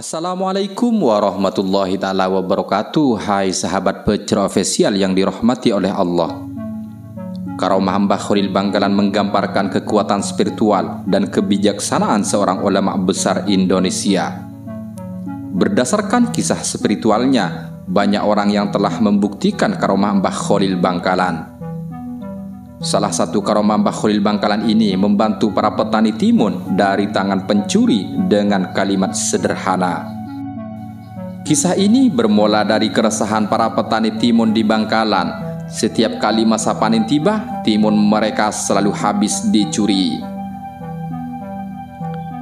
Assalamualaikum warahmatullahi ta'ala wabarakatuh. Hai sahabat Pecerah Official yang dirahmati oleh Allah. Karomah Mbah Khalil Bangkalan menggambarkan kekuatan spiritual dan kebijaksanaan seorang ulama besar Indonesia. Berdasarkan kisah spiritualnya, banyak orang yang telah membuktikan karomah Mbah Khalil Bangkalan. Salah satu karomah Mbah Khalil Bangkalan ini membantu para petani timun dari tangan pencuri dengan kalimat sederhana. Kisah ini bermula dari keresahan para petani timun di Bangkalan. Setiap kali masa panen tiba, timun mereka selalu habis dicuri.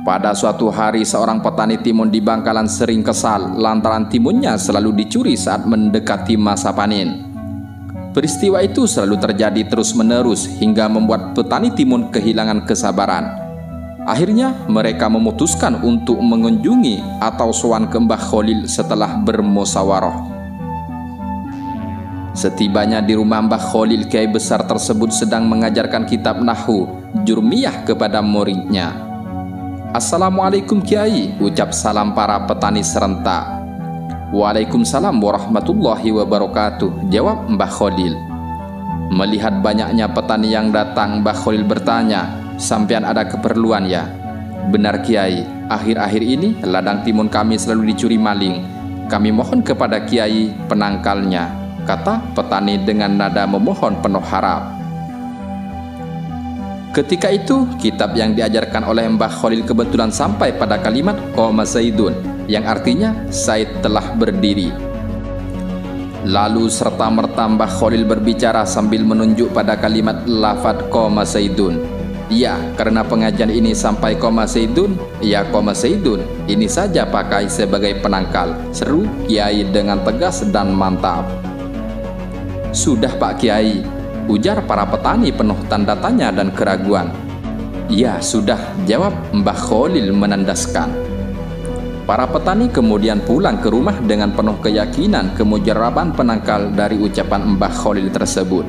Pada suatu hari, seorang petani timun di Bangkalan sering kesal lantaran timunnya selalu dicuri saat mendekati masa panen. Peristiwa itu selalu terjadi terus-menerus hingga membuat petani timun kehilangan kesabaran. Akhirnya mereka memutuskan untuk mengunjungi atau sowan ke Mbah Khalil setelah bermusyawarah. Setibanya di rumah Mbah Khalil, kiai besar tersebut sedang mengajarkan kitab Nahwu Jurmiyah kepada muridnya. "Assalamualaikum Kiai," ucap salam para petani serentak. "Waalaikumsalam warahmatullahi wabarakatuh," jawab Mbah Khalil. Melihat banyaknya petani yang datang, Mbah Khalil bertanya, "Sampean ada keperluan ya?" "Benar Kiai, akhir-akhir ini ladang timun kami selalu dicuri maling. Kami mohon kepada Kiai penangkalnya," kata petani dengan nada memohon penuh harap. Ketika itu, kitab yang diajarkan oleh Mbah Khalil kebetulan sampai pada kalimat "Qoma Zaidun", yang artinya Said telah berdiri. Lalu serta-merta Mbah Khalil berbicara sambil menunjuk pada kalimat lafadz "Qoma Zaidun". "Ya, karena pengajian ini sampai Qoma Zaidun, ya Qoma Zaidun, ini saja pakai sebagai penangkal," seru Kiai dengan tegas dan mantap. "Sudah Pak Kiai," ujar para petani penuh tanda tanya dan keraguan. "Ya sudah," jawab Mbah Khalil menandaskan. Para petani kemudian pulang ke rumah dengan penuh keyakinan kemujaraban penangkal dari ucapan Mbah Khalil tersebut.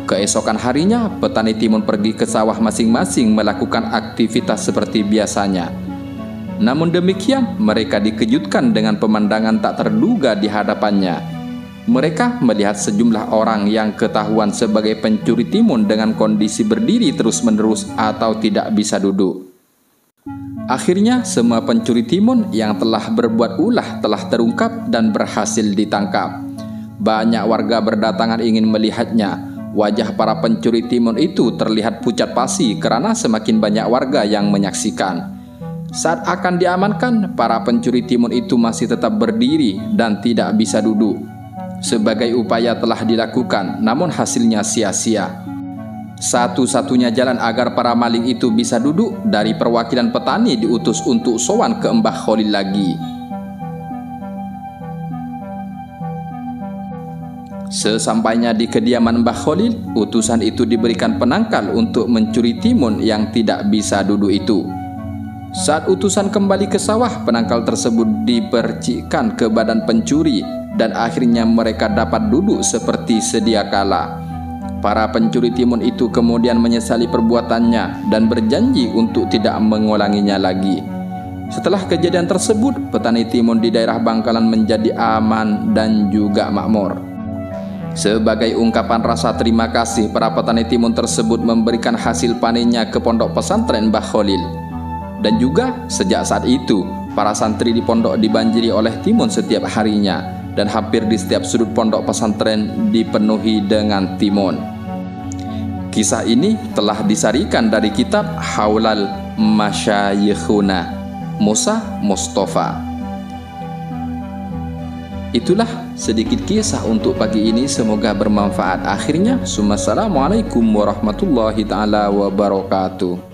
Keesokan harinya, petani timun pergi ke sawah masing-masing melakukan aktivitas seperti biasanya. Namun demikian, mereka dikejutkan dengan pemandangan tak terduga di hadapannya. Mereka melihat sejumlah orang yang ketahuan sebagai pencuri timun dengan kondisi berdiri terus-menerus atau tidak bisa duduk. Akhirnya semua pencuri timun yang telah berbuat ulah telah terungkap dan berhasil ditangkap. Banyak warga berdatangan ingin melihatnya. Wajah para pencuri timun itu terlihat pucat pasi karena semakin banyak warga yang menyaksikan. Saat akan diamankan, para pencuri timun itu masih tetap berdiri dan tidak bisa duduk. Sebagai upaya telah dilakukan, namun hasilnya sia-sia. Satu-satunya jalan agar para maling itu bisa duduk, dari perwakilan petani diutus untuk sowan ke Mbah Khalil lagi. Sesampainya di kediaman Mbah Khalil, utusan itu diberikan penangkal untuk mencuri timun yang tidak bisa duduk itu. Saat utusan kembali ke sawah, penangkal tersebut dipercikkan ke badan pencuri dan akhirnya mereka dapat duduk seperti sedia kala. Para pencuri timun itu kemudian menyesali perbuatannya dan berjanji untuk tidak mengulanginya lagi. Setelah kejadian tersebut, petani timun di daerah Bangkalan menjadi aman dan juga makmur. Sebagai ungkapan rasa terima kasih, para petani timun tersebut memberikan hasil panennya ke pondok pesantren Mbah Khalil. Dan juga sejak saat itu, para santri di pondok dibanjiri oleh timun setiap harinya. Dan hampir di setiap sudut pondok pesantren dipenuhi dengan timun. Kisah ini telah disarikan dari kitab Haulal Masyayikhuna Musa Mustafa. Itulah sedikit kisah untuk pagi ini, semoga bermanfaat. Akhirnya, assalamualaikum warahmatullahi ta'ala wabarakatuh.